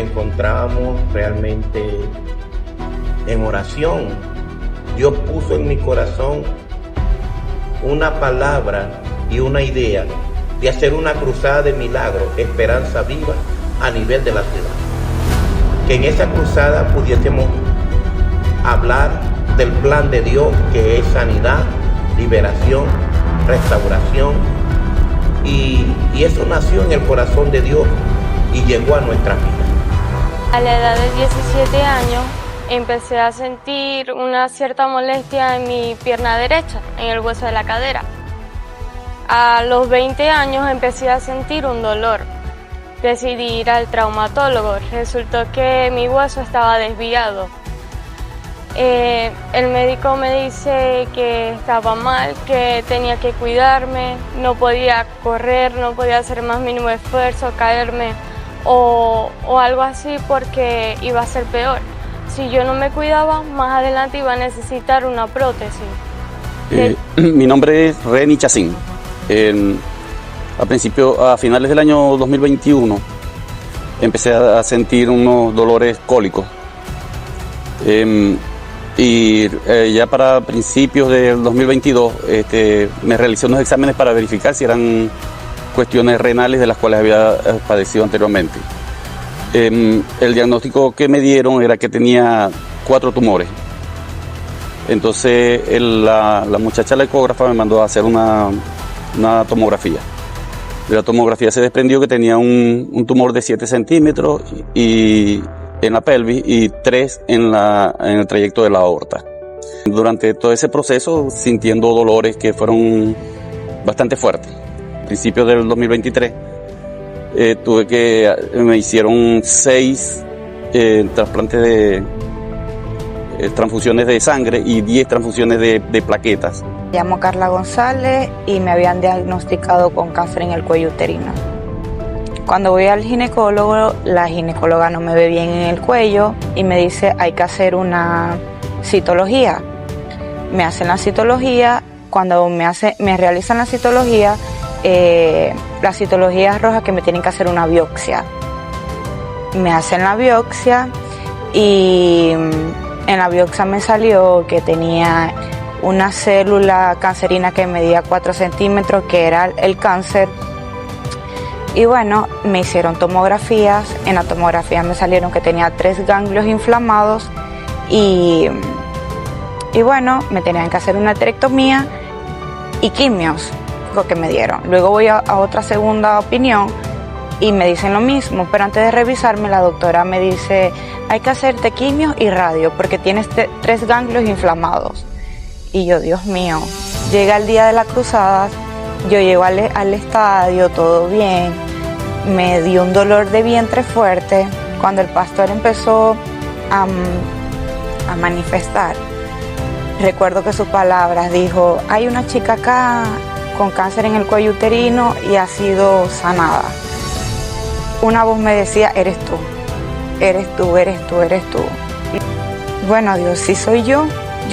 encontramos realmente en oración. Dios puso en mi corazón una palabra y una idea de hacer una cruzada de milagros, Esperanza Viva, a nivel de la ciudad. Que en esa cruzada pudiésemos hablar del plan de Dios, que es sanidad, liberación, restauración, y eso nació en el corazón de Dios y llegó a nuestra vida. A la edad de 17 años empecé a sentir una cierta molestia en mi pierna derecha, en el hueso de la cadera. A los 20 años empecé a sentir un dolor. Decidí ir al traumatólogo. Resultó que mi hueso estaba desviado. El médico me dice que estaba mal, que tenía que cuidarme, no podía correr, no podía hacer más mínimo esfuerzo, caerme o algo así porque iba a ser peor. Si yo no me cuidaba, más adelante iba a necesitar una prótesis. Mi nombre es Reni Chacín. A finales del año 2021 empecé a sentir unos dolores cólicos. Ya para principios del 2022 me realicé unos exámenes para verificar si eran cuestiones renales de las cuales había padecido anteriormente. El diagnóstico que me dieron era que tenía 4 tumores. Entonces la muchacha, la ecógrafa, me mandó a hacer una tomografía. De la tomografía se desprendió que tenía un tumor de 7 centímetros y en la pelvis y 3 en el trayecto de la aorta. Durante todo ese proceso, sintiendo dolores que fueron bastante fuertes. A principios del 2023, me hicieron 6 trasplantes de transfusiones de sangre y 10 transfusiones de plaquetas. Me llamo Carla González y me habían diagnosticado con cáncer en el cuello uterino. Cuando voy al ginecólogo, la ginecóloga no me ve bien en el cuello y me dice hay que hacer una citología. Me hacen la citología. Cuando me realizan la citología arroja que me tienen que hacer una biopsia. Me hacen la biopsia y en la biopsia me salió que tenía una célula cancerina que medía 4 centímetros, que era el cáncer. Y bueno, me hicieron tomografías. En la tomografía me salieron que tenía 3 ganglios inflamados y bueno, me tenían que hacer una esterectomía y quimios, lo que me dieron. Luego voy a otra segunda opinión y me dicen lo mismo, pero antes de revisarme la doctora me dice hay que hacerte quimios y radio porque tienes 3 ganglios inflamados. Y yo, Dios mío, llega el día de las cruzadas, yo llego al estadio, todo bien, me dio un dolor de vientre fuerte. Cuando el pastor empezó a manifestar, recuerdo que sus palabras dijo, hay una chica acá con cáncer en el cuello uterino y ha sido sanada. Una voz me decía, eres tú, eres tú, eres tú, eres tú. Bueno, Dios, si soy yo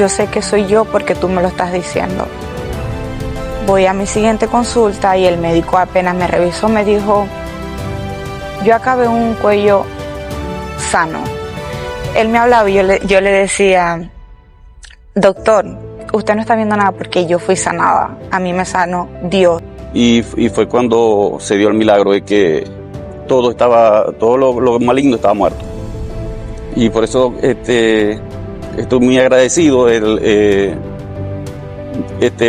sé que soy yo porque tú me lo estás diciendo. Voy a mi siguiente consulta y el médico apenas me revisó, me dijo, yo acabé un cuello sano. Él me hablaba y yo le decía, doctor, usted no está viendo nada porque yo fui sanada, a mí me sanó Dios. Y fue cuando se dio el milagro de que todo lo maligno estaba muerto. Y por eso estoy muy agradecido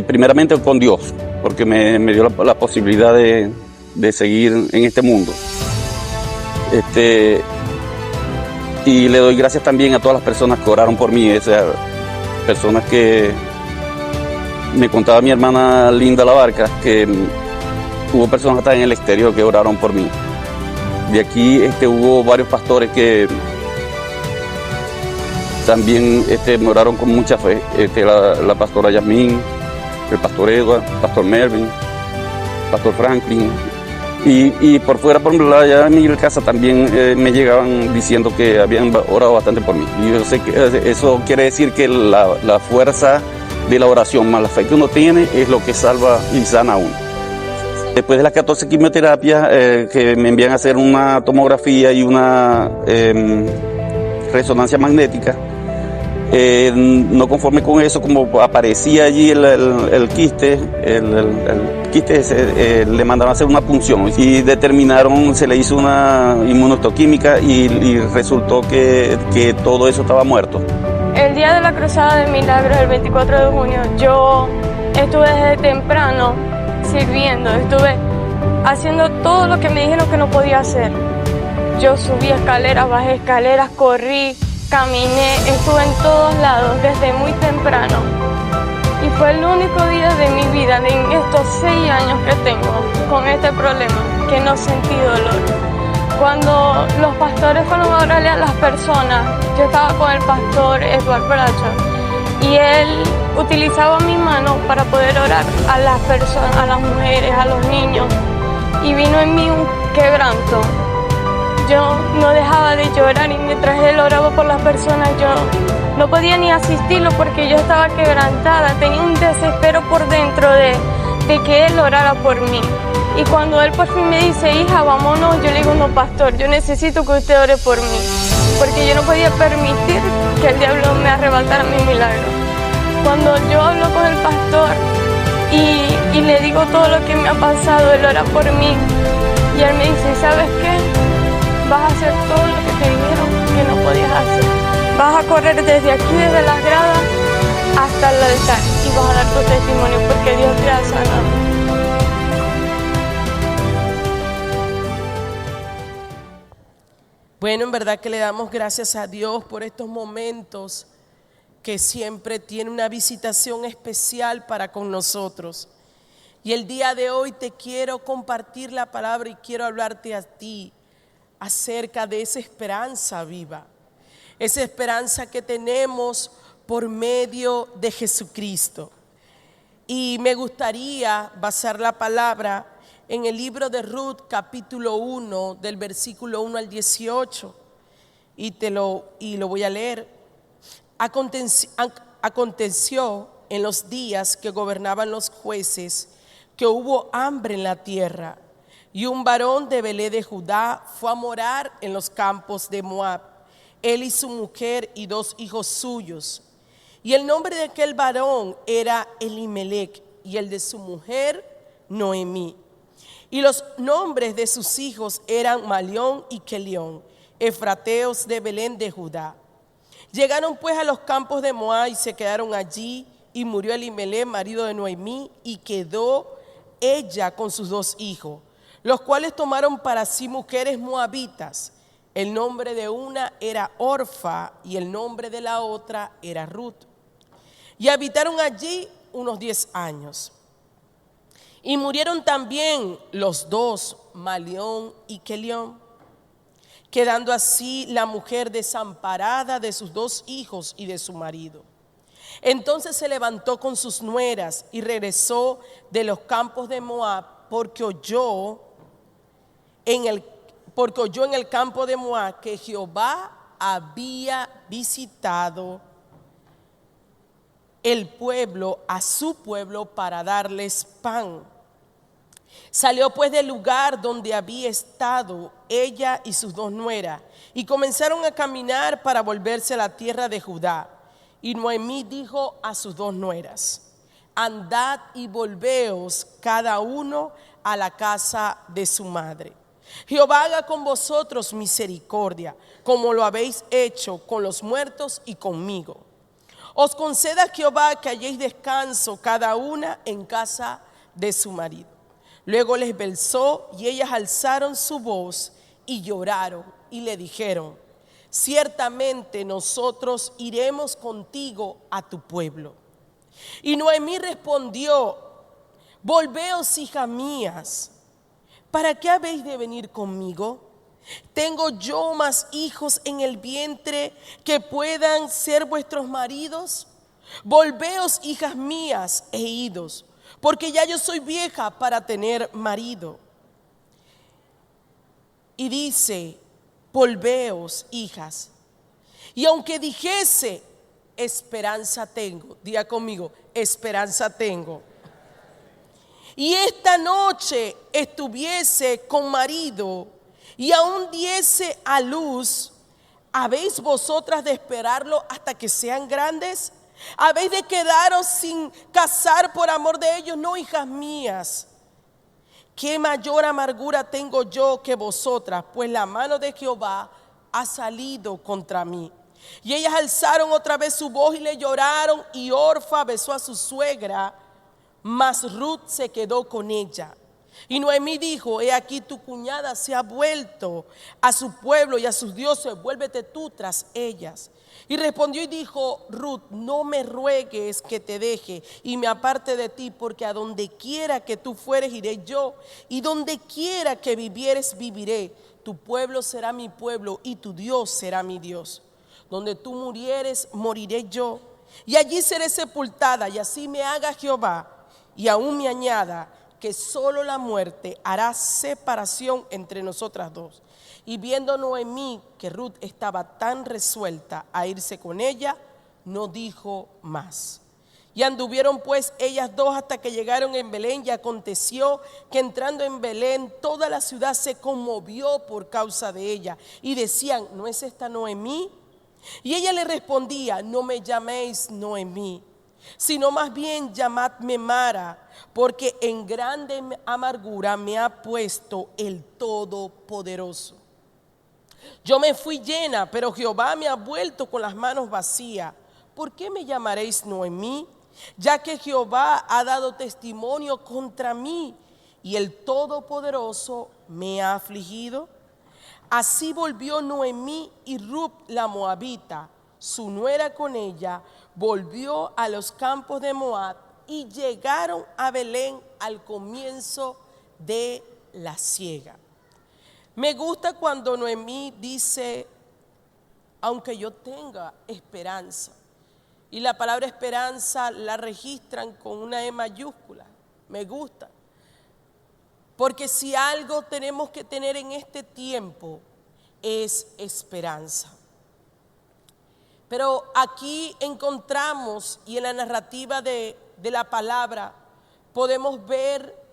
primeramente con Dios, porque me dio la posibilidad de seguir en este mundo. Y le doy gracias también a todas las personas que oraron por mí, esas personas que me contaba mi hermana Linda Labarca, que hubo personas hasta en el exterior que oraron por mí. De aquí hubo varios pastores que también me oraron con mucha fe, la pastora Yasmín, el pastor Edward, el pastor Melvin, el pastor Franklin, y por fuera, por allá en mi casa también me llegaban diciendo que habían orado bastante por mí. Y yo sé que eso quiere decir que la fuerza de la oración más la fe que uno tiene es lo que salva y sana a uno. Después de las 14 quimioterapias que me envían a hacer una tomografía y una resonancia magnética, no conforme con eso, como aparecía allí el quiste, el quiste ese, le mandaron a hacer una punción y determinaron, se le hizo una inmunohistoquímica y resultó que todo eso estaba muerto. El día de la Cruzada de Milagros, el 24 de junio, yo estuve desde temprano sirviendo, estuve haciendo todo lo que me dijeron que no podía hacer. Yo subí escaleras, bajé escaleras, corrí, caminé, estuve en todos lados desde muy temprano. Y fue el único día de mi vida, en estos 6 años que tengo con este problema, que no sentí dolor. Cuando los pastores fueron a orarle a las personas, yo estaba con el pastor Eduardo Bracho y él utilizaba mi mano para poder orar a las personas, a las mujeres, a los niños, y vino en mí un quebranto. Yo no dejaba de llorar y mientras él oraba por las personas yo no podía ni asistirlo porque yo estaba quebrantada, tenía un desespero por dentro de que él orara por mí. Y cuando él por fin me dice, hija, vámonos, yo le digo, no, pastor, yo necesito que usted ore por mí, porque yo no podía permitir que el diablo me arrebatara mi milagro. Cuando yo hablo con el pastor y le digo todo lo que me ha pasado, él ora por mí, y él me dice, ¿sabes qué? Vas a hacer todo lo que te dijeron que no podías hacer. Vas a correr desde aquí, desde las gradas, hasta el altar, y vas a dar tu testimonio, porque Dios te ha sanado. Bueno, en verdad que le damos gracias a Dios por estos momentos que siempre tiene una visitación especial para con nosotros. Y el día de hoy te quiero compartir la palabra y quiero hablarte a ti acerca de esa esperanza viva, esa esperanza que tenemos por medio de Jesucristo. Y me gustaría basar la palabra en el libro de Ruth, capítulo 1, del versículo 1 al 18, y lo voy a leer. Aconteció en los días que gobernaban los jueces que hubo hambre en la tierra, y un varón de Belén de Judá fue a morar en los campos de Moab, él y su mujer y 2 hijos suyos. Y el nombre de aquel varón era Elimelech, y el de su mujer Noemí. Y los nombres de sus hijos eran Malión y Kelión, efrateos de Belén de Judá. Llegaron pues a los campos de Moab y se quedaron allí, y murió Elimelech, marido de Noemí, y quedó ella con sus 2 hijos, los cuales tomaron para sí mujeres moabitas. El nombre de una era Orfa y el nombre de la otra era Ruth. Y habitaron allí unos 10 años. Y murieron también los 2, Malión y Kelión, quedando así la mujer desamparada de sus 2 hijos y de su marido. Entonces se levantó con sus nueras y regresó de los campos de Moab, porque oyó en el campo de Moab que Jehová había visitado el pueblo, a su pueblo, para darles pan. Salió pues del lugar donde había estado ella y sus 2 nueras, y comenzaron a caminar para volverse a la tierra de Judá. Y Noemí dijo a sus 2 nueras, andad y volveos cada uno a la casa de su madre. Jehová haga con vosotros misericordia, como lo habéis hecho con los muertos y conmigo. Os conceda Jehová que halléis descanso cada una en casa de su marido. Luego les besó y ellas alzaron su voz y lloraron y le dijeron, ciertamente nosotros iremos contigo a tu pueblo. Y Noemí respondió, volveos, hijas mías, ¿para qué habéis de venir conmigo? ¿Tengo yo más hijos en el vientre que puedan ser vuestros maridos? Volveos, hijas mías, e idos, porque ya yo soy vieja para tener marido. Y dice, volveos, hijas. Y aunque dijese, esperanza tengo, diga conmigo, esperanza tengo. y esta noche estuviese con marido y aún diese a luz, ¿habéis vosotras de esperarlo hasta que sean grandes? ¿Habéis de quedaros sin casar por amor de ellos? No, hijas mías. ¿Qué mayor amargura tengo yo que vosotras? Pues la mano de Jehová ha salido contra mí. Y ellas alzaron otra vez su voz y le lloraron, y Orfa besó a su suegra, mas Ruth se quedó con ella. Y Noemí dijo: he aquí tu cuñada se ha vuelto a su pueblo y a sus dioses, vuélvete tú tras ellas. Y respondió y dijo Ruth: no me ruegues que te deje y me aparte de ti, porque a donde quiera que tú fueres iré yo, y donde quiera que vivieres viviré. Tu pueblo será mi pueblo y tu Dios será mi Dios. Donde tú murieres, moriré yo, y allí seré sepultada, y así me haga Jehová, y aún me añada, que solo la muerte hará separación entre nosotras dos. Y viendo Noemí que Ruth estaba tan resuelta a irse con ella, no dijo más. Y anduvieron pues ellas dos hasta que llegaron en Belén, y aconteció que entrando en Belén toda la ciudad se conmovió por causa de ella, y decían: ¿no es esta Noemí? Y ella le respondía: no me llaméis Noemí, sino más bien llamadme Mara, porque en grande amargura me ha puesto el Todopoderoso. Yo me fui llena, pero Jehová me ha vuelto con las manos vacías. ¿Por qué me llamaréis Noemí? Ya que Jehová ha dado testimonio contra mí, y el Todopoderoso me ha afligido. Así volvió Noemí, y Ruth la moabita, su nuera con ella, volvió a los campos de Moab, y llegaron a Belén al comienzo de la siega. Me gusta cuando Noemí dice: aunque yo tenga esperanza. Y la palabra esperanza la registran con una E mayúscula. Me gusta. Porque si algo tenemos que tener en este tiempo es esperanza. Pero aquí encontramos, y en la narrativa de la palabra, podemos ver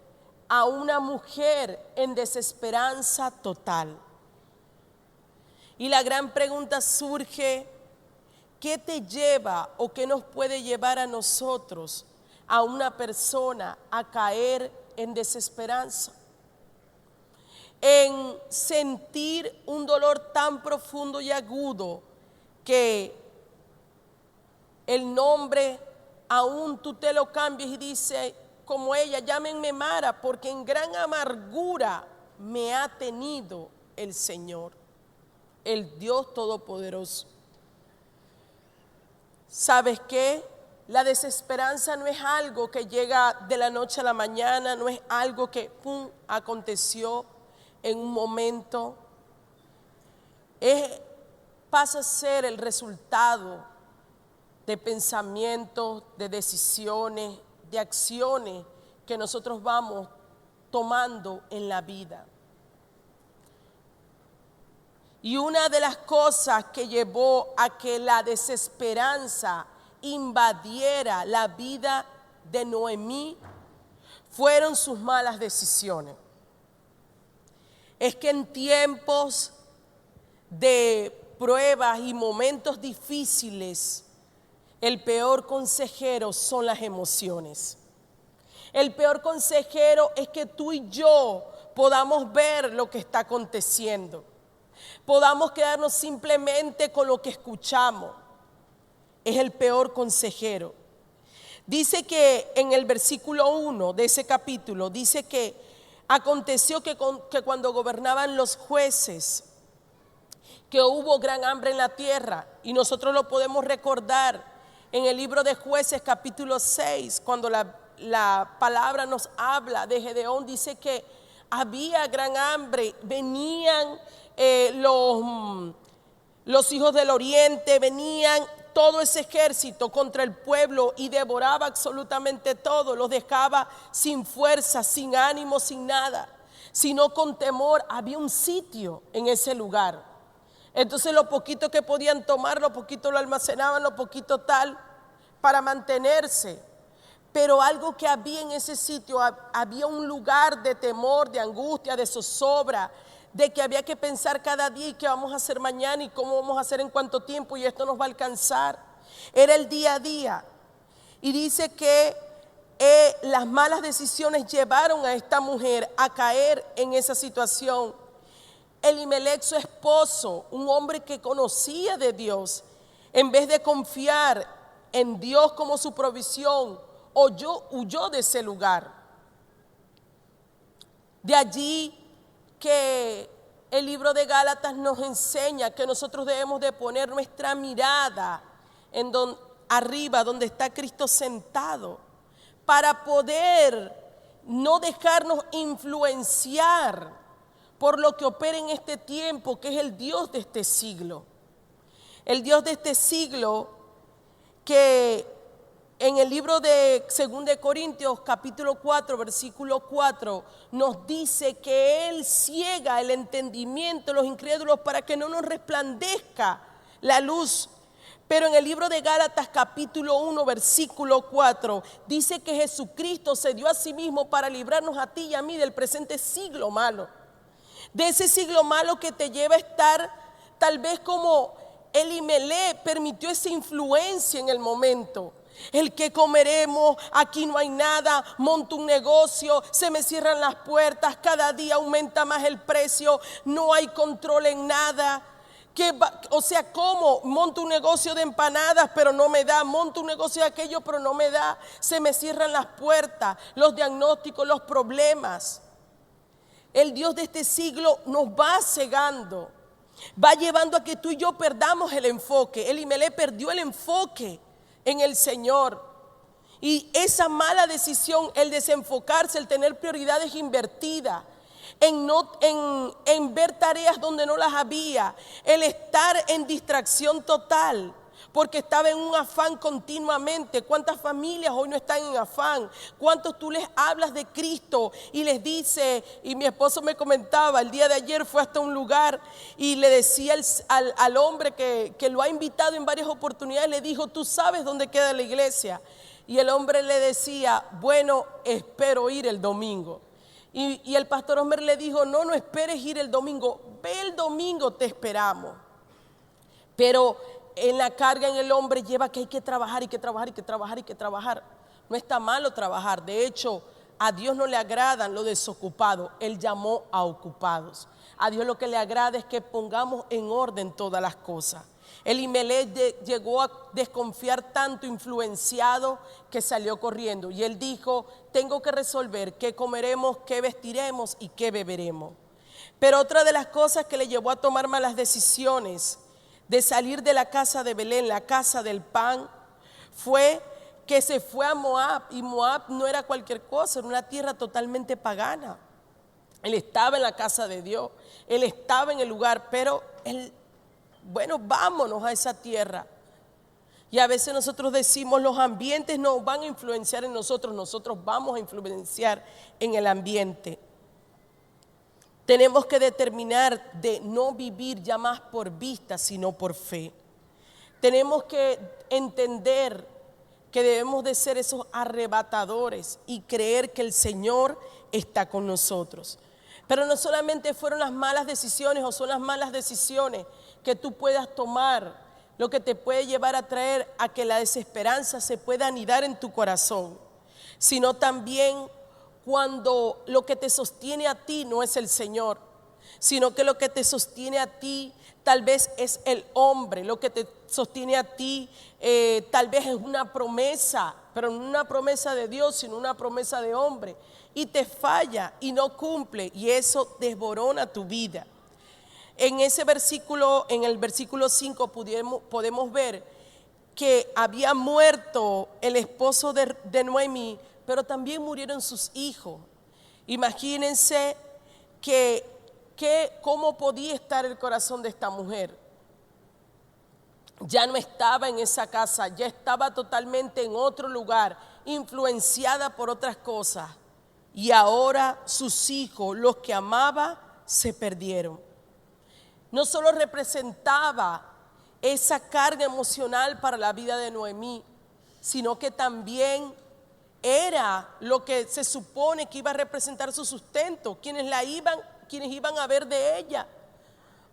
a una mujer en desesperanza total. Y la gran pregunta surge: ¿qué te lleva o qué nos puede llevar a nosotros, a una persona, a caer en desesperanza? En sentir un dolor tan profundo y agudo que el nombre aún tú te lo cambias y dices, como ella: llámenme Mara, porque en gran amargura me ha tenido el Señor, el Dios Todopoderoso. ¿Sabes qué? La desesperanza no es algo que llega de la noche a la mañana, no es algo que aconteció en un momento. Pasa a ser el resultado de pensamientos, de decisiones, de acciones que nosotros vamos tomando en la vida. Y una de las cosas que llevó a que la desesperanza invadiera la vida de Noemí fueron sus malas decisiones. Es que en tiempos de pruebas y momentos difíciles, el peor consejero son las emociones. El peor consejero es que tú y yo podamos ver lo que está aconteciendo. Podamos quedarnos simplemente con lo que escuchamos. Es el peor consejero. Dice que en el versículo 1 de ese capítulo, dice que aconteció que cuando gobernaban los jueces, que hubo gran hambre en la tierra, y nosotros lo podemos recordar en el libro de Jueces capítulo 6, cuando la palabra nos habla de Gedeón, dice que había gran hambre, venían los hijos del oriente, venían todo ese ejército contra el pueblo y devoraba absolutamente todo, los dejaba sin fuerza, sin ánimo, sin nada, sino con temor. Había un sitio en ese lugar. Entonces lo poquito que podían tomar, lo poquito lo almacenaban, lo poquito tal, para mantenerse. Pero algo que había en ese sitio, había un lugar de temor, de angustia, de zozobra, de que había que pensar cada día y qué vamos a hacer mañana y cómo vamos a hacer en cuánto tiempo y esto nos va a alcanzar. Era el día a día. Y dice que las malas decisiones llevaron a esta mujer a caer en esa situación. Elimelec, su esposo, un hombre que conocía de Dios, en vez de confiar en Dios como su provisión, huyó de ese lugar. De allí que el libro de Gálatas nos enseña que nosotros debemos de poner nuestra mirada arriba donde está Cristo sentado, para poder no dejarnos influenciar por lo que opera en este tiempo, que es el Dios de este siglo. El Dios de este siglo que en el libro de 2 de Corintios capítulo 4 versículo 4 nos dice que Él ciega el entendimiento de los incrédulos para que no nos resplandezca la luz. Pero en el libro de Gálatas capítulo 1 versículo 4 dice que Jesucristo se dio a sí mismo para librarnos a ti y a mí del presente siglo malo. De ese siglo malo que te lleva a estar tal vez como Elimelec permitió esa influencia en el momento. El que comeremos, aquí no hay nada, monto un negocio, se me cierran las puertas, cada día aumenta más el precio, no hay control en nada. ¿Cómo? Monto un negocio de empanadas, pero no me da, monto un negocio de aquello, pero no me da, se me cierran las puertas, los diagnósticos, los problemas. El Dios de este siglo nos va cegando, va llevando a que tú y yo perdamos el enfoque. Elimelec perdió el enfoque en el Señor. Y esa mala decisión, el desenfocarse, el tener prioridades invertidas, en ver tareas donde no las había, el estar en distracción total, porque estaba en un afán continuamente. ¿Cuántas familias hoy no están en afán? ¿Cuántos tú les hablas de Cristo y les dice? Y mi esposo me comentaba, el día de ayer fue hasta un lugar y le decía al hombre que lo ha invitado en varias oportunidades, le dijo, ¿tú sabes dónde queda la iglesia? Y el hombre le decía, bueno, espero ir el domingo. Y el pastor Homer le dijo, no esperes ir el domingo, ve el domingo, te esperamos. Pero en la carga en el hombre lleva que hay que trabajar y que trabajar y que trabajar y que trabajar. No está malo trabajar, de hecho a Dios no le agradan los desocupados, Él llamó a ocupados. A Dios lo que le agrada es que pongamos en orden todas las cosas. Elimelec llegó a desconfiar tanto, influenciado, que salió corriendo. Y él dijo, tengo que resolver qué comeremos, qué vestiremos y qué beberemos. Pero otra de las cosas que le llevó a tomar malas decisiones, de salir de la casa de Belén, la casa del pan, fue que se fue a Moab. Y Moab no era cualquier cosa, era una tierra totalmente pagana. Él estaba en la casa de Dios, él estaba en el lugar, pero bueno, vámonos a esa tierra. Y a veces nosotros decimos, los ambientes no van a influenciar en nosotros, nosotros vamos a influenciar en el ambiente. Tenemos que determinar de no vivir ya más por vista, sino por fe. Tenemos que entender que debemos de ser esos arrebatadores y creer que el Señor está con nosotros. Pero no solamente fueron las malas decisiones o son las malas decisiones que tú puedas tomar, lo que te puede llevar a traer a que la desesperanza se pueda anidar en tu corazón, sino también cuando lo que te sostiene a ti no es el Señor, sino que lo que te sostiene a ti tal vez es el hombre, lo que te sostiene a ti tal vez es una promesa, pero no una promesa de Dios, sino una promesa de hombre, y te falla y no cumple, y eso desborona tu vida. En ese versículo, en el versículo 5 podemos ver que había muerto el esposo de Noemí, pero también murieron sus hijos. Imagínense cómo podía estar el corazón de esta mujer. Ya no estaba en esa casa, ya estaba totalmente en otro lugar, influenciada por otras cosas. Y ahora sus hijos, los que amaba, se perdieron. No solo representaba esa carga emocional para la vida de Noemí, sino que también era lo que se supone que iba a representar su sustento, quienes iban a ver de ella.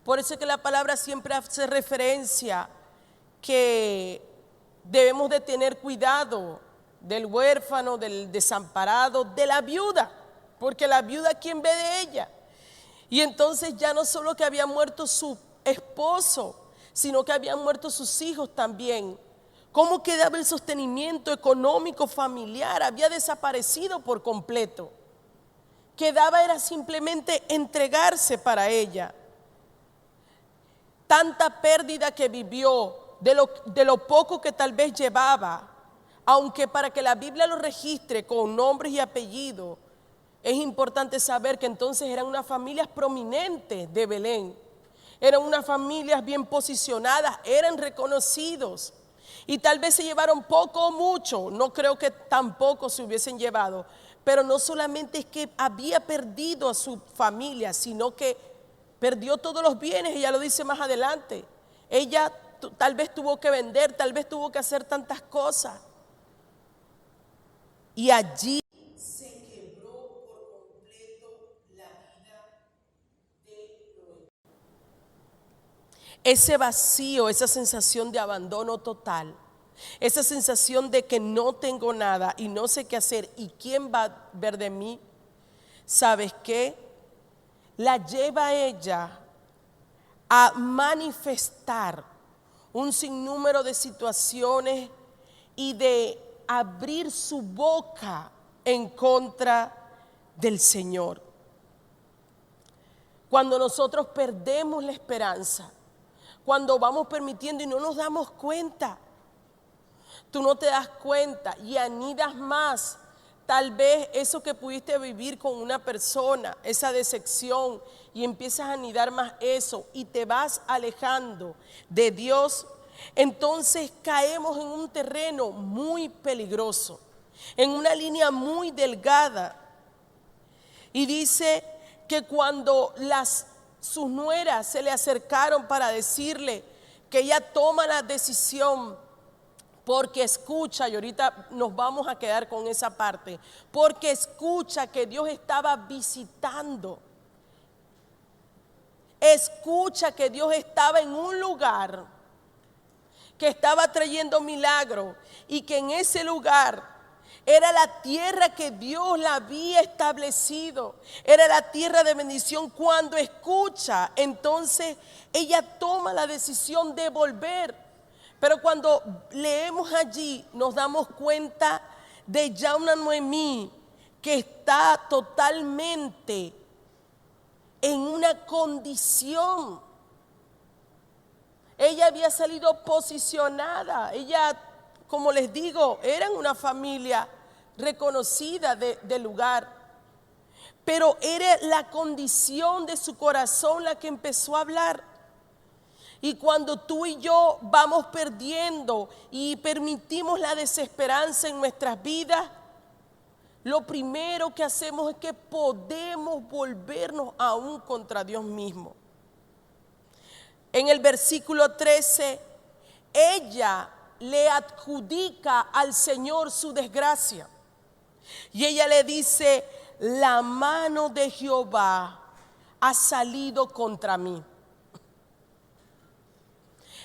Por eso es que la palabra siempre hace referencia que debemos de tener cuidado del huérfano, del desamparado, de la viuda, porque la viuda, ¿quién ve de ella? Y entonces ya no solo que había muerto su esposo, sino que habían muerto sus hijos también. ¿Cómo quedaba el sostenimiento económico familiar? Había desaparecido por completo. Quedaba era simplemente entregarse para ella. Tanta pérdida que vivió, de lo poco que tal vez llevaba, aunque para que la Biblia lo registre con nombres y apellidos, es importante saber que entonces eran unas familias prominentes de Belén, eran unas familias bien posicionadas, eran reconocidos, y tal vez se llevaron poco o mucho, no creo que tampoco se hubiesen llevado, pero no solamente es que había perdido a su familia, sino que perdió todos los bienes. Ella lo dice más adelante. Ella tal vez tuvo que vender, tal vez tuvo que hacer tantas cosas. Y allí se quebró por completo la vida de Noé. Ese vacío, esa sensación de abandono total, esa sensación de que no tengo nada y no sé qué hacer y quién va a ver de mí, ¿sabes qué? La lleva a ella a manifestar un sinnúmero de situaciones y de abrir su boca en contra del Señor. Cuando nosotros perdemos la esperanza, cuando vamos permitiendo y no nos damos cuenta, tú no te das cuenta y anidas más. Tal vez eso que pudiste vivir con una persona, esa decepción, y empiezas a anidar más eso y te vas alejando de Dios, entonces caemos en un terreno muy peligroso, en una línea muy delgada. Y dice que cuando sus nueras se le acercaron para decirle que ella toma la decisión, porque escucha, y ahorita nos vamos a quedar con esa parte, porque escucha que Dios estaba visitando, escucha que Dios estaba en un lugar, que estaba trayendo milagro y que en ese lugar era la tierra que Dios la había establecido, era la tierra de bendición. Cuando escucha, entonces ella toma la decisión de volver. Pero cuando leemos allí nos damos cuenta de ya una Noemí que está totalmente en una condición. Ella había salido posicionada, ella, como les digo, eran una familia reconocida del lugar, pero era la condición de su corazón la que empezó a hablar. Y cuando tú y yo vamos perdiendo y permitimos la desesperanza en nuestras vidas, lo primero que hacemos es que podemos volvernos aún contra Dios mismo. En el versículo 13, ella le adjudica al Señor su desgracia. Y ella le dice, la mano de Jehová ha salido contra mí.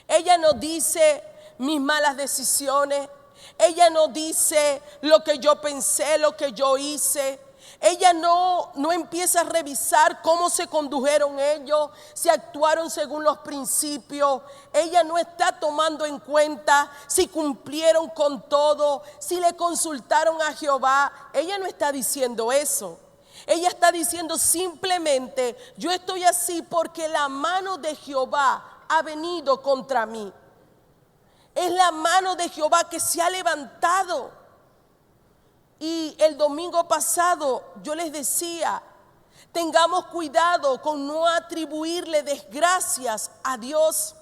Ella no dice mis malas decisiones, ella no dice lo que yo pensé, lo que yo hice. Ella no empieza a revisar cómo se condujeron ellos, si actuaron según los principios. Ella no está tomando en cuenta si cumplieron con todo, si le consultaron a Jehová. Ella no está diciendo eso. Ella está diciendo simplemente, yo estoy así porque la mano de Jehová ha venido contra mí. Es la mano de Jehová que se ha levantado. Y el domingo pasado yo les decía, tengamos cuidado con no atribuirle desgracias a Dios,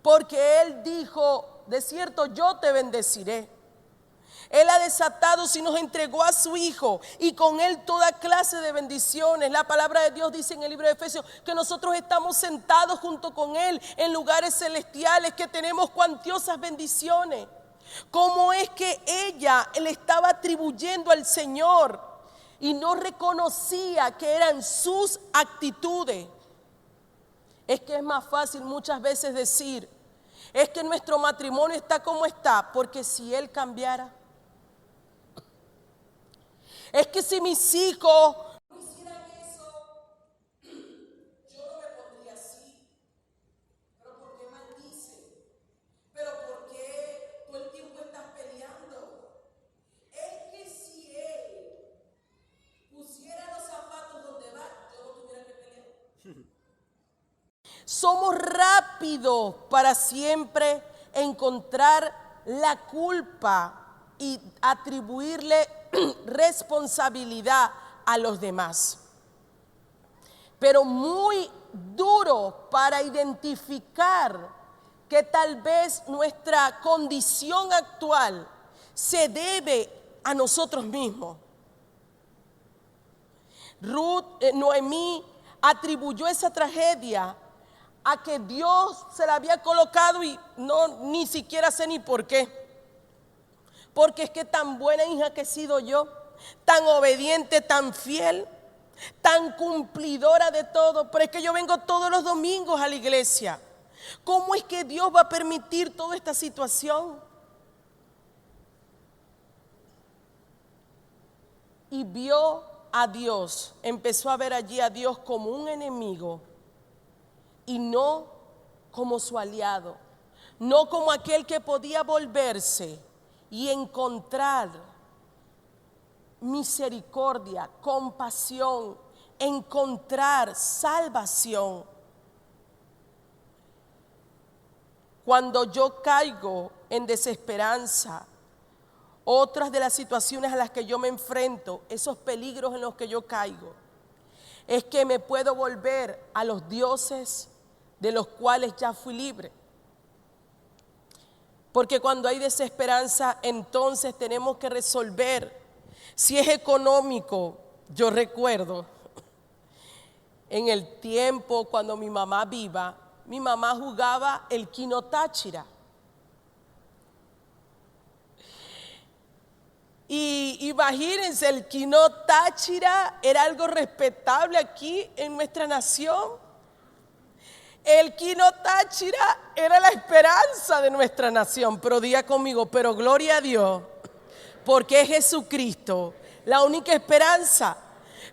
porque Él dijo, de cierto yo te bendeciré. Él ha desatado, si nos entregó a su Hijo, y con Él toda clase de bendiciones. La palabra de Dios dice en el libro de Efesios que nosotros estamos sentados junto con Él en lugares celestiales, que tenemos cuantiosas bendiciones. ¿Cómo es que ella le estaba atribuyendo al Señor y no reconocía que eran sus actitudes? Es que es más fácil muchas veces decir, es que nuestro matrimonio está como está, porque si él cambiara, es que si mis hijos no hicieran eso, yo no me pondría así. Pero ¿por qué maldice? ¿Pero por qué todo el tiempo estás peleando? Es que si él pusiera los zapatos donde va, yo no tuviera que pelear. Somos rápidos para siempre encontrar la culpa y atribuirle responsabilidad a los demás. Pero muy duro para identificar que tal vez nuestra condición actual se debe a nosotros mismos. Noemí atribuyó esa tragedia a que Dios se la había colocado y ni siquiera sé ni por qué. Porque es que tan buena hija que he sido yo, tan obediente, tan fiel, tan cumplidora de todo, pero es que yo vengo todos los domingos a la iglesia. ¿Cómo es que Dios va a permitir toda esta situación? Y vio a Dios, empezó a ver allí a Dios como un enemigo y no como su aliado, no como aquel que podía volverse y encontrar misericordia, compasión, encontrar salvación. Cuando yo caigo en desesperanza, otras de las situaciones a las que yo me enfrento, esos peligros en los que yo caigo, es que me puedo volver a los dioses de los cuales ya fui libre. Porque cuando hay desesperanza, entonces tenemos que resolver. Si es económico, yo recuerdo en el tiempo cuando mi mamá viva, mi mamá jugaba el Kino Táchira. Y imagínense, el Kino Táchira era algo respetable aquí en nuestra nación. El Kino Táchira era la esperanza de nuestra nación, pero diga conmigo, pero gloria a Dios, porque es Jesucristo la única esperanza.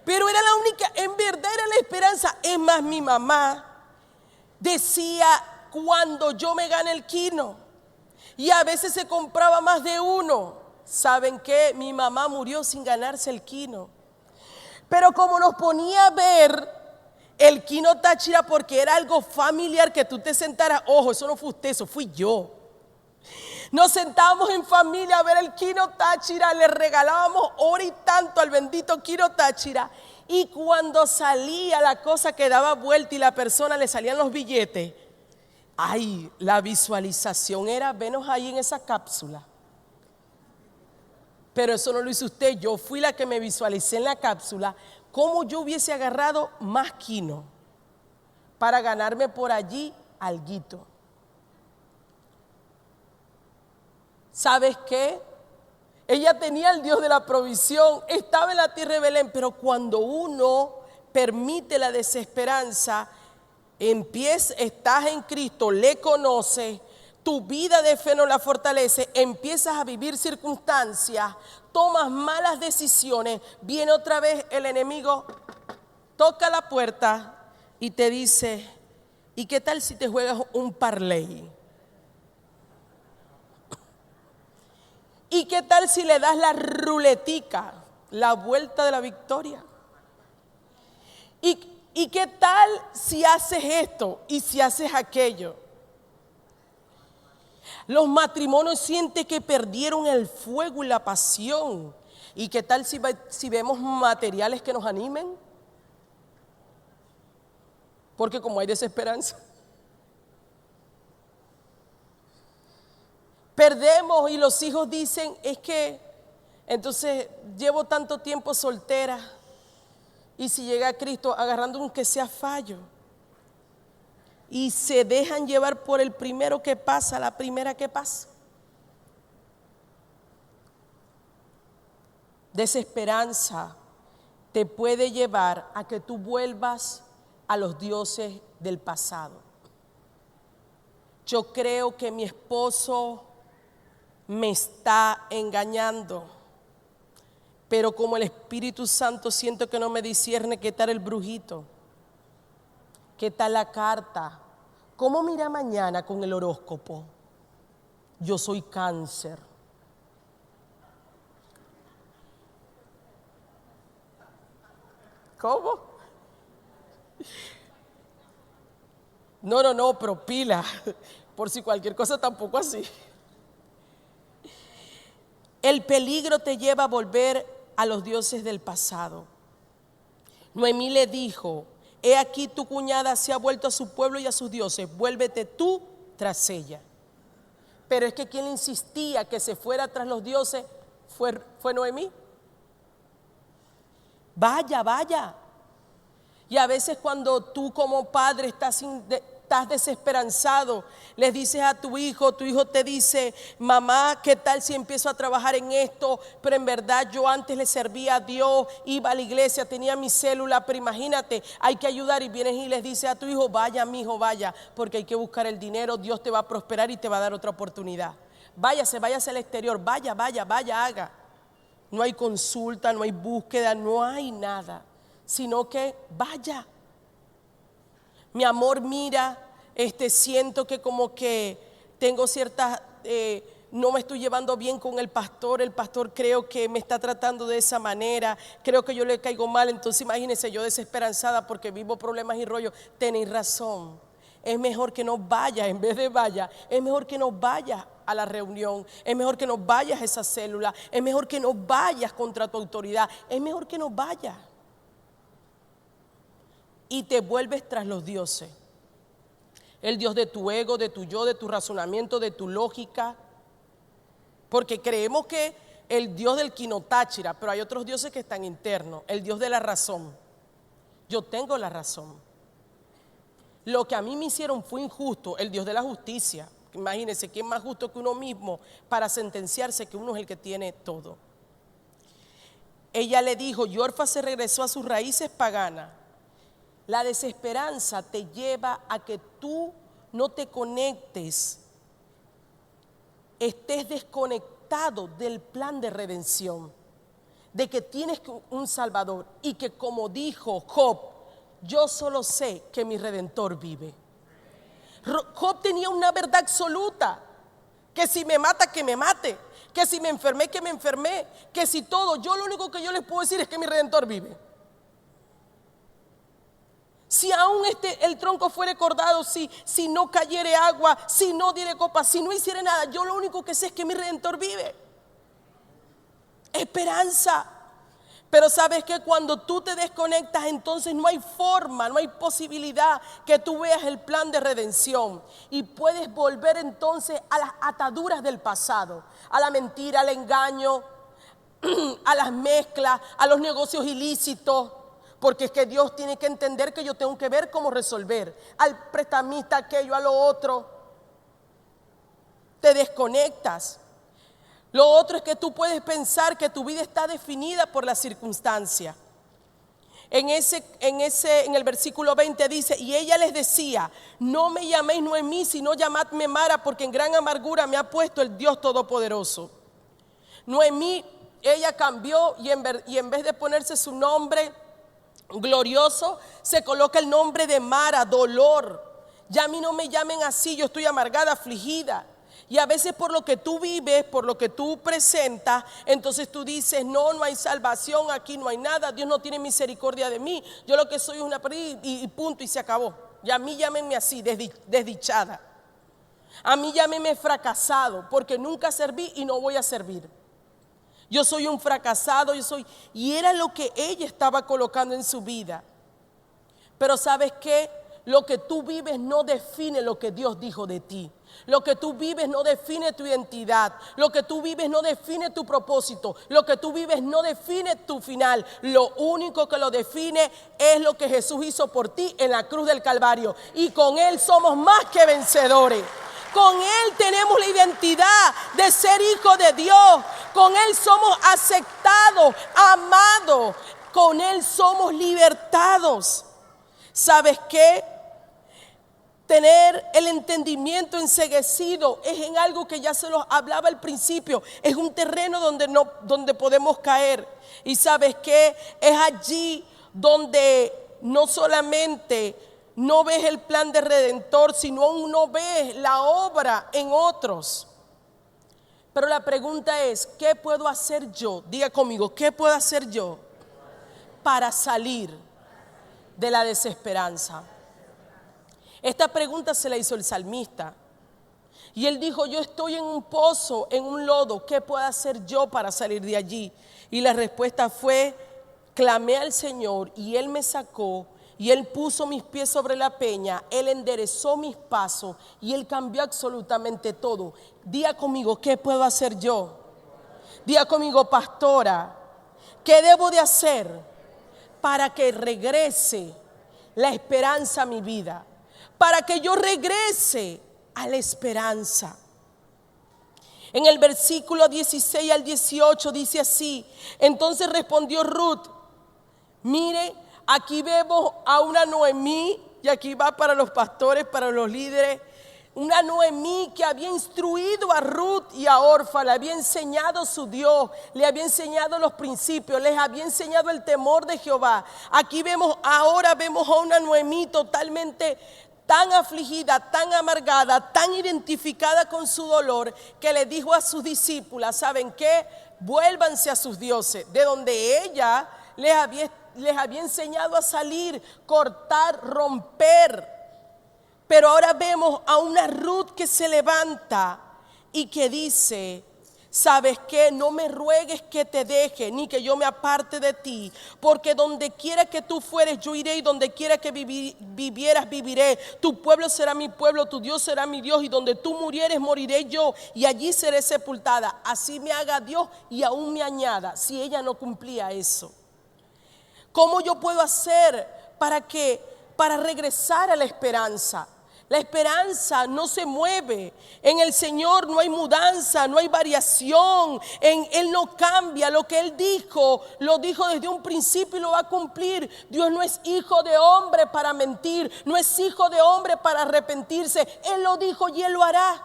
Pero era la única, en verdad era la esperanza. Es más, mi mamá decía, cuando yo me gane el Kino, y a veces se compraba más de uno. ¿Saben qué? Mi mamá murió sin ganarse el Kino. Pero como nos ponía a ver el Kino Táchira, porque era algo familiar, que tú te sentaras, ojo, eso no fue usted, eso fui yo. Nos sentábamos en familia a ver el Kino Táchira, le regalábamos hora y tanto al bendito Kino Táchira, y cuando salía la cosa que daba vuelta y la persona le salían los billetes, ay, la visualización era, venos ahí en esa cápsula. Pero eso no lo hizo usted, yo fui la que me visualicé en la cápsula, cómo yo hubiese agarrado más Kino para ganarme por allí alguito. ¿Sabes qué? Ella tenía al Dios de la provisión, estaba en la tierra de Belén, pero cuando uno permite la desesperanza, estás en Cristo, le conoces, tu vida de fe no la fortalece, empiezas a vivir circunstancias, tomas malas decisiones, viene otra vez el enemigo, toca la puerta y te dice, ¿y qué tal si te juegas un parlay? ¿Y qué tal si le das la ruletica, la vuelta de la victoria? ¿Y qué tal si haces esto y si haces aquello? Los matrimonios sienten que perdieron el fuego y la pasión. ¿Y qué tal si vemos materiales que nos animen? Porque como hay desesperanza, perdemos y los hijos dicen, es que entonces llevo tanto tiempo soltera y si llega a Cristo agarrando un que sea fallo. Y se dejan llevar por el primero que pasa, la primera que pasa. desesperanza te puede llevar a que tú vuelvas a los dioses del pasado. Yo creo que mi esposo me está engañando, pero como el Espíritu Santo siento que no me discierne qué tal el brujito, qué tal la carta, cómo mira mañana con el horóscopo. Yo soy Cáncer. ¿Cómo? No, pero pila, por si cualquier cosa tampoco así. El peligro te lleva a volver a los dioses del pasado. Noemí le dijo: he aquí tu cuñada se ha vuelto a su pueblo y a sus dioses, vuélvete tú tras ella. Pero es que quien le insistía que se fuera tras los dioses fue Noemí. Vaya. Y a veces cuando tú como padre estás desesperanzado, les dices a tu hijo te dice: mamá, ¿qué tal si empiezo a trabajar en esto? Pero en verdad yo antes le servía a Dios, iba a la iglesia, tenía mi célula, pero imagínate, hay que ayudar, y vienes y les dices a tu hijo: vaya, mi hijo, vaya, porque hay que buscar el dinero, Dios te va a prosperar y te va a dar otra oportunidad. Váyase al exterior, vaya, haga. No hay consulta, no hay búsqueda, no hay nada, sino que vaya. Mi amor, mira, siento que como que tengo ciertas, no me estoy llevando bien con el pastor creo que me está tratando de esa manera, creo que yo le caigo mal, entonces imagínense yo desesperanzada porque vivo problemas y rollos. Tenéis razón, es mejor que no vayas, en vez de vaya, es mejor que no vayas a la reunión, es mejor que no vayas a esa célula, es mejor que no vayas contra tu autoridad, es mejor que no vayas. Y te vuelves tras los dioses. El Dios de tu ego, de tu yo, de tu razonamiento, de tu lógica. Porque creemos que el Dios del Quinotáchira, pero hay otros dioses que están internos. El Dios de la razón. Yo tengo la razón. Lo que a mí me hicieron fue injusto. El Dios de la justicia. Imagínense, ¿quién más justo que uno mismo para sentenciarse que uno es el que tiene todo? Ella le dijo, Yorfa se regresó a sus raíces paganas. La desesperanza te lleva a que tú no te conectes, estés desconectado del plan de redención, de que tienes un Salvador y que, como dijo Job, yo solo sé que mi Redentor vive. Job tenía una verdad absoluta, que si me mata, que me mate, que si me enfermé, que me enfermé, que si todo, yo lo único que yo les puedo decir es que mi Redentor vive. Si aún el tronco fuere cortado, si no cayere agua, si no diere copa, si no hiciera nada, yo lo único que sé es que mi Redentor vive. Esperanza. Pero sabes que cuando tú te desconectas, entonces no hay forma, no hay posibilidad que tú veas el plan de redención. Y puedes volver entonces a las ataduras del pasado, a la mentira, al engaño, a las mezclas, a los negocios ilícitos. Porque es que Dios tiene que entender que yo tengo que ver cómo resolver. Al prestamista, aquello, a lo otro. Te desconectas. Lo otro es que tú puedes pensar que tu vida está definida por la circunstancia. En el versículo 20 dice, y ella les decía, no me llaméis Noemí, sino llamadme Mara, porque en gran amargura me ha puesto el Dios Todopoderoso. Noemí, ella cambió y en vez de ponerse su nombre glorioso, se coloca el nombre de Mara, dolor. Ya a mí no me llamen así, yo estoy amargada, afligida. Y a veces por lo que tú vives, por lo que tú presentas, entonces tú dices, no hay salvación, aquí no hay nada, Dios no tiene misericordia de mí, yo lo que soy es una perdida y punto, y se acabó. Y a mí llámenme así, desdichada. A mí llámenme fracasado, porque nunca serví y no voy a servir. Yo soy un fracasado, y era lo que ella estaba colocando en su vida. Pero ¿sabes qué? Lo que tú vives no define lo que Dios dijo de ti. Lo que tú vives no define tu identidad. Lo que tú vives no define tu propósito. Lo que tú vives no define tu final. Lo único que lo define es lo que Jesús hizo por ti en la cruz del Calvario. Y con Él somos más que vencedores. Con Él tenemos la identidad de ser hijo de Dios. Con Él somos aceptados, amados. Con Él somos libertados. ¿Sabes qué? Tener el entendimiento enceguecido es en algo que ya se los hablaba al principio. Es un terreno donde podemos caer. Y ¿sabes qué? Es allí donde no solamente no ves el plan de Redentor, sino aún no ves la obra en otros. Pero la pregunta es, ¿qué puedo hacer yo? Diga conmigo, ¿qué puedo hacer yo para salir de la desesperanza? Esta pregunta se la hizo el salmista. Y él dijo, yo estoy en un pozo, en un lodo, ¿qué puedo hacer yo para salir de allí? Y la respuesta fue, clamé al Señor y Él me sacó. Y Él puso mis pies sobre la peña, Él enderezó mis pasos y Él cambió absolutamente todo. Diga conmigo, ¿qué puedo hacer yo? Diga conmigo, pastora, ¿qué debo de hacer para que regrese la esperanza a mi vida? Para que yo regrese a la esperanza. En el versículo 16 al 18 dice así, entonces respondió Ruth, mire, aquí vemos a una Noemí, y aquí va para los pastores, para los líderes, una Noemí que había instruido a Ruth y a Orfa, le había enseñado su Dios, le había enseñado los principios, les había enseñado el temor de Jehová. Aquí ahora vemos a una Noemí totalmente tan afligida, tan amargada, tan identificada con su dolor, que le dijo a sus discípulas, ¿saben qué? Vuélvanse a sus dioses, de donde ella les había enseñado a salir, cortar, romper. Pero ahora vemos a una Ruth que se levanta y que dice, ¿sabes qué? No me ruegues que te deje, ni que yo me aparte de ti, porque donde quiera que tú fueres, yo iré, y donde quiera que vivieras, viviré. Tu pueblo será mi pueblo, tu Dios será mi Dios, y donde tú murieres, moriré yo, y allí seré sepultada. Así me haga Dios y aún me añada. Si ella no cumplía eso, ¿cómo yo puedo hacer para regresar a la esperanza? La esperanza no se mueve. En el Señor no hay mudanza, no hay variación. Él no cambia. Lo que Él dijo, lo dijo desde un principio y lo va a cumplir. Dios no es hijo de hombre para mentir, no es hijo de hombre para arrepentirse. Él lo dijo y Él lo hará.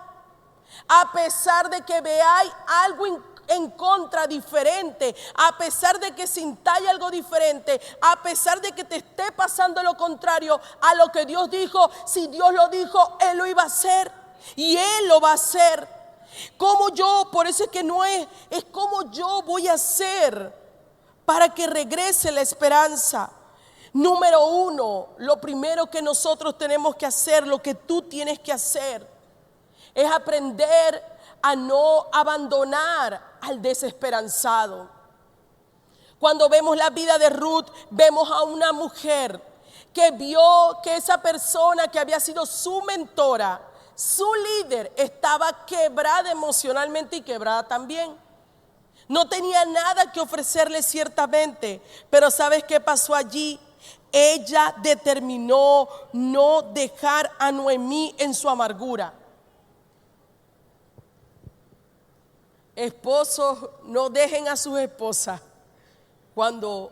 A pesar de que veáis algo en contra diferente, a pesar de que sintáis algo diferente, a pesar de que te esté pasando lo contrario a lo que Dios dijo, si Dios lo dijo, Él lo iba a hacer y Él lo va a hacer. Como yo, por eso es que no es como yo voy a hacer para que regrese la esperanza. Número uno, lo primero que nosotros tenemos que hacer, lo que tú tienes que hacer, es aprender a no abandonar al desesperanzado. Cuando vemos la vida de Ruth, vemos a una mujer que vio que esa persona que había sido su mentora, su líder, estaba quebrada emocionalmente y quebrada también. No tenía nada que ofrecerle ciertamente, pero ¿sabes qué pasó allí? Ella determinó no dejar a Noemí en su amargura. Esposos, no dejen a sus esposas cuando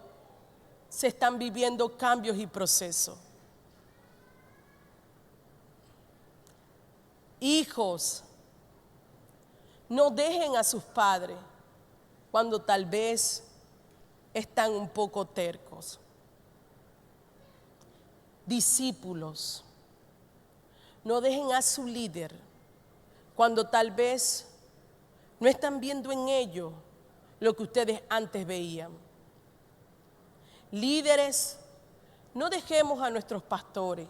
se están viviendo cambios y procesos. Hijos, no dejen a sus padres cuando tal vez están un poco tercos. Discípulos, no dejen a su líder cuando tal vez no están viendo en ellos lo que ustedes antes veían. Líderes, no dejemos a nuestros pastores.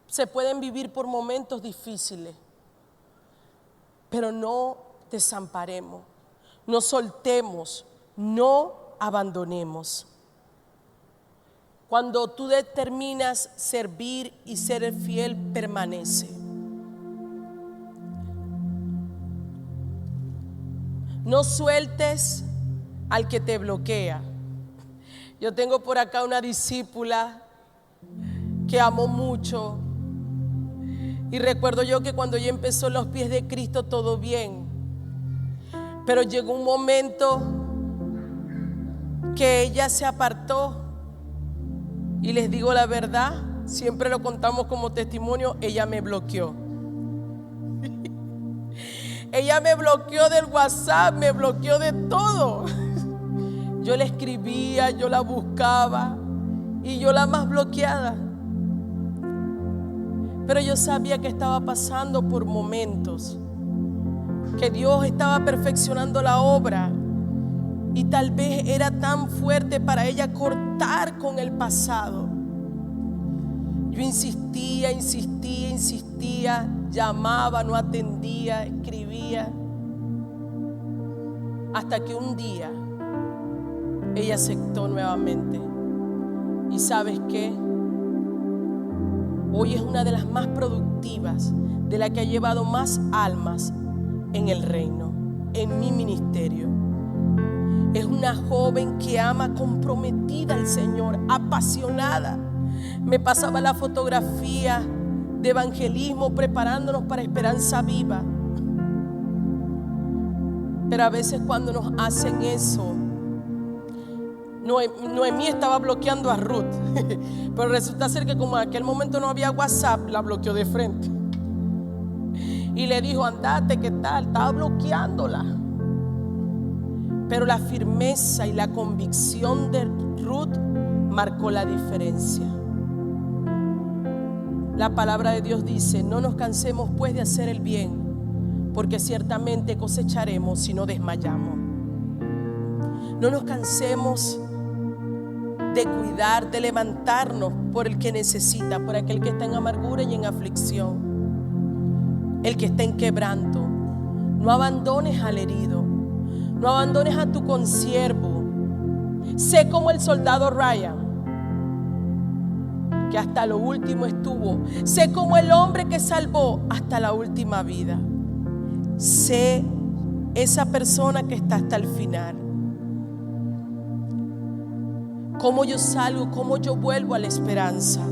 Se pueden vivir por momentos difíciles, pero no desamparemos, no soltemos, no abandonemos. Cuando tú determinas servir y ser fiel, permanece. No sueltes al que te bloquea. Yo tengo por acá una discípula que amo mucho Y recuerdo yo que cuando ella empezó en los pies de Cristo todo bien, pero llegó un momento que ella se apartó. Y les digo la verdad, siempre lo contamos como testimonio, ella me bloqueó. Ella me bloqueó del WhatsApp, me bloqueó de todo. Yo le escribía, yo la buscaba y yo la más bloqueada. Pero yo sabía que estaba pasando por momentos, que Dios estaba perfeccionando la obra y tal vez era tan fuerte para ella cortar con el pasado. Yo insistía, llamaba, no atendía, escribía, hasta que un día ella aceptó nuevamente. ¿Y sabes qué? Hoy es una de las más productivas, de la que ha llevado más almas en el reino, en mi ministerio. Es una joven que ama, comprometida al Señor, apasionada. Me pasaba la fotografía de evangelismo preparándonos para Esperanza Viva. Pero a veces cuando nos hacen eso, Noemí estaba bloqueando a Ruth, pero resulta ser que como en aquel momento no había WhatsApp, la bloqueó de frente y le dijo: andate, ¿qué tal? Estaba bloqueándola. Pero la firmeza y la convicción de Ruth marcó la diferencia. La palabra de Dios dice: no nos cansemos pues de hacer el bien, porque ciertamente cosecharemos si no desmayamos. No nos cansemos de cuidar, de levantarnos por el que necesita, por aquel que está en amargura y en aflicción, el que está en quebranto. No abandones al herido, no abandones a tu consiervo. Sé como el soldado Ryan, que hasta lo último estuvo. Sé como el hombre que salvó hasta la última vida. Sé esa persona que está hasta el final. Cómo yo salgo, cómo yo vuelvo a la esperanza,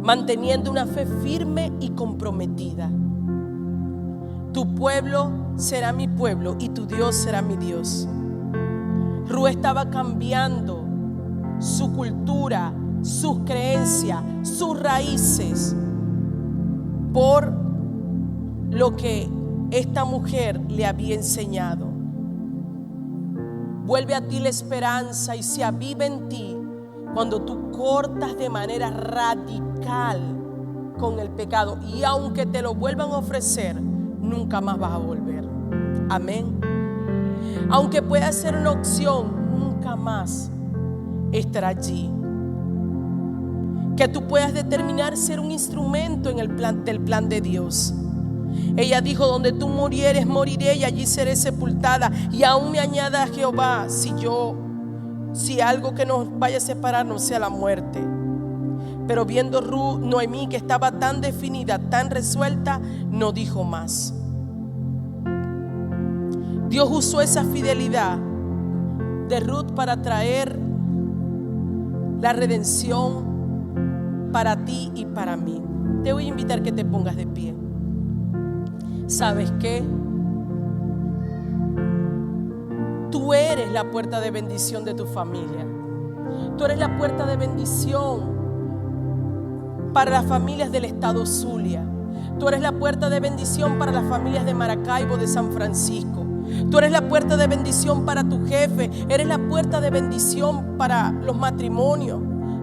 manteniendo una fe firme y comprometida. Tu pueblo será mi pueblo y tu Dios será mi Dios. Ruth estaba cambiando su cultura, sus creencias, sus raíces por lo que esta mujer le había enseñado. Vuelve a ti la esperanza y se aviva en ti cuando tú cortas de manera radical con el pecado, y aunque te lo vuelvan a ofrecer, nunca más vas a volver. Amén. Aunque pueda ser una opción, nunca más estará allí. Que tú puedas determinar ser un instrumento en el plan de Dios. Ella dijo: donde tú murieres, moriré, y allí seré sepultada. Y aún me añada Jehová, si algo que nos vaya a separar no sea la muerte. Pero viendo Noemí que estaba tan definida, tan resuelta, no dijo más. Dios usó esa fidelidad de Ruth para traer la redención para ti y para mí. Te voy a invitar que te pongas de pie. ¿Sabes qué? Tú eres la puerta de bendición de tu familia. Tú eres la puerta de bendición para las familias del estado Zulia. Tú eres la puerta de bendición para las familias de Maracaibo, de San Francisco. Tú eres la puerta de bendición para tu jefe. Eres la puerta de bendición para los matrimonios.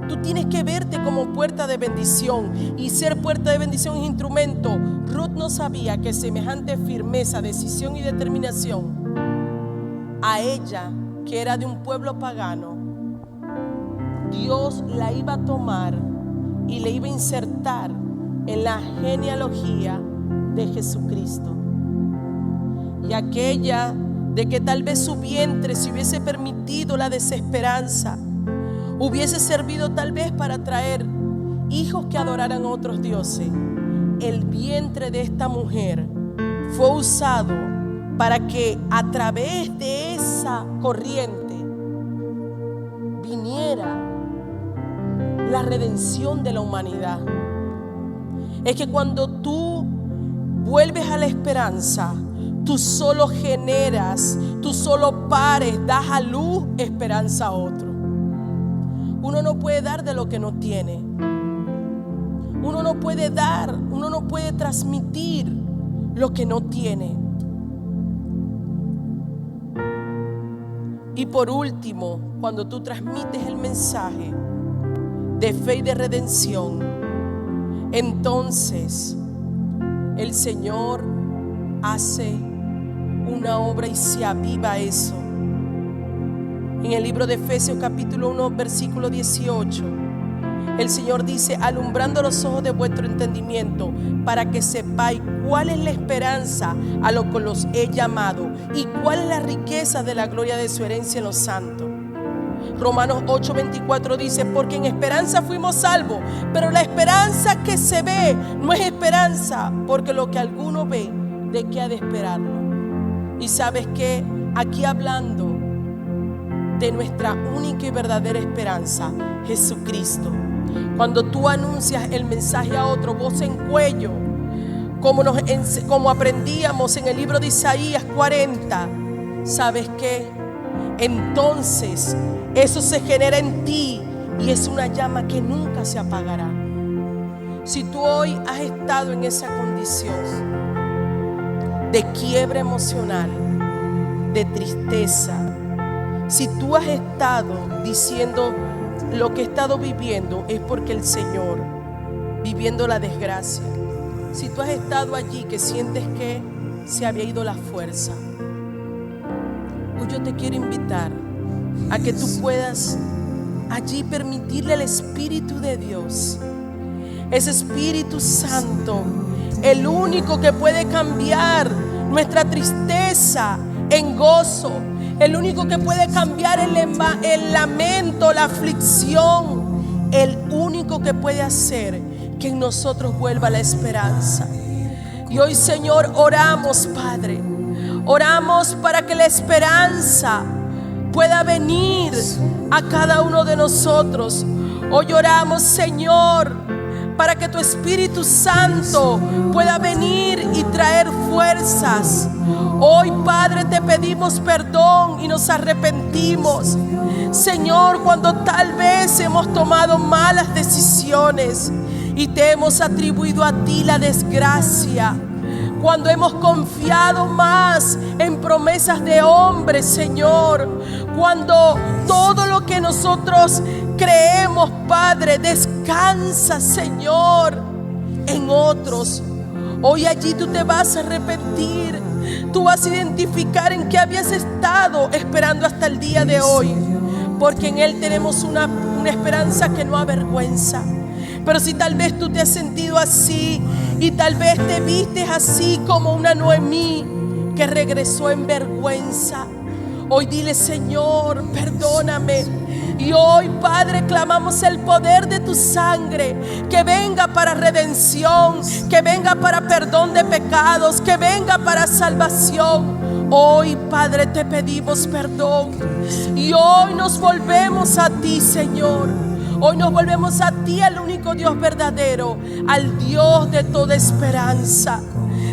Tú tienes que verte como puerta de bendición, y ser puerta de bendición es instrumento. Ruth no sabía que semejante firmeza, decisión y determinación, a ella, que era de un pueblo pagano, Dios la iba a tomar y le iba a insertar en la genealogía de Jesucristo. Y aquella de que tal vez su vientre, si hubiese permitido la desesperanza, hubiese servido tal vez para traer hijos que adoraran a otros dioses, el vientre de esta mujer fue usado para que a través de esa corriente viniera la redención de la humanidad. es que cuando tú vuelves a la esperanza, tú solo generas, tú solo pares, das a luz esperanza a otro. Uno no puede dar de lo que no tiene. Uno no puede dar, uno no puede transmitir lo que no tiene. Y por último, cuando tú transmites el mensaje de fe y de redención, entonces el Señor hace una obra y se aviva eso. En el libro de Efesios capítulo 1 versículo 18, el Señor dice: alumbrando los ojos de vuestro entendimiento, para que sepáis cuál es la esperanza a lo que los he llamado y cuál es la riqueza de la gloria de su herencia en los santos. Romanos 8:24 dice: porque en esperanza fuimos salvos, pero la esperanza que se ve no es esperanza, porque lo que alguno ve, ¿de qué ha de esperarlo? Y sabes que aquí hablando de nuestra única y verdadera esperanza, Jesucristo. Cuando tú anuncias el mensaje a otro, voz en cuello, como aprendíamos en el libro de Isaías 40, ¿sabes qué? Entonces eso se genera en ti y es una llama que nunca se apagará. Si tú hoy has estado en esa condición de quiebra emocional, de tristeza, si tú has estado diciendo lo que he estado viviendo es porque el Señor, viviendo la desgracia, si tú has estado allí que sientes que se había ido la fuerza, hoy yo te quiero invitar a que tú puedas allí permitirle al Espíritu de Dios, ese Espíritu Santo, el único que puede cambiar nuestra tristeza en gozo, el único que puede cambiar el lamento, la aflicción, el único que puede hacer que en nosotros vuelva la esperanza. Y hoy, Señor, oramos, Padre, oramos para que la esperanza pueda venir a cada uno de nosotros. Hoy oramos, Señor, para que tu Espíritu Santo pueda venir y traer fuerzas. Hoy, Padre, te pedimos perdón y nos arrepentimos, Señor, cuando tal vez hemos tomado malas decisiones y te hemos atribuido a ti la desgracia, cuando hemos confiado más en promesas de hombres, Señor, cuando todo lo que nosotros creemos, Padre, descansa, Señor, en otros. Hoy allí tú te vas a arrepentir, tú vas a identificar en qué habías estado esperando hasta el día de hoy, porque en Él tenemos una esperanza que no avergüenza. Pero si tal vez tú te has sentido así y tal vez te viste así como una Noemí que regresó en vergüenza, hoy dile: Señor, perdóname. Y hoy, Padre, clamamos el poder de tu sangre, que venga para redención, que venga para perdón de pecados, que venga para salvación. Hoy, Padre, te pedimos perdón y hoy nos volvemos a ti, Señor. Hoy nos volvemos a ti, al único Dios verdadero, al Dios de toda esperanza.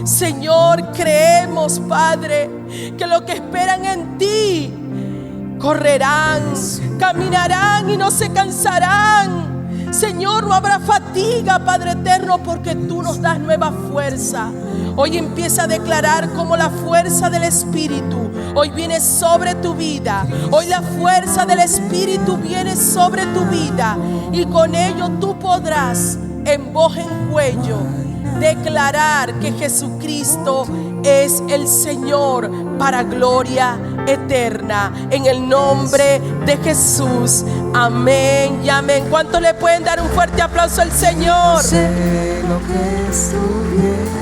Señor, creemos, Padre, que lo que esperan en ti correrán, caminarán y no se cansarán. Señor, no habrá fatiga, Padre eterno, porque tú nos das nueva fuerza. Hoy empieza a declarar cómo la fuerza del Espíritu hoy viene sobre tu vida. Hoy la fuerza del Espíritu viene sobre tu vida y con ello tú podrás en voz en cuello declarar que Jesucristo es el Señor para gloria eterna. En el nombre de Jesús. Amén y amén. ¿Cuántos le pueden dar un fuerte aplauso al Señor? Sé lo que estuviera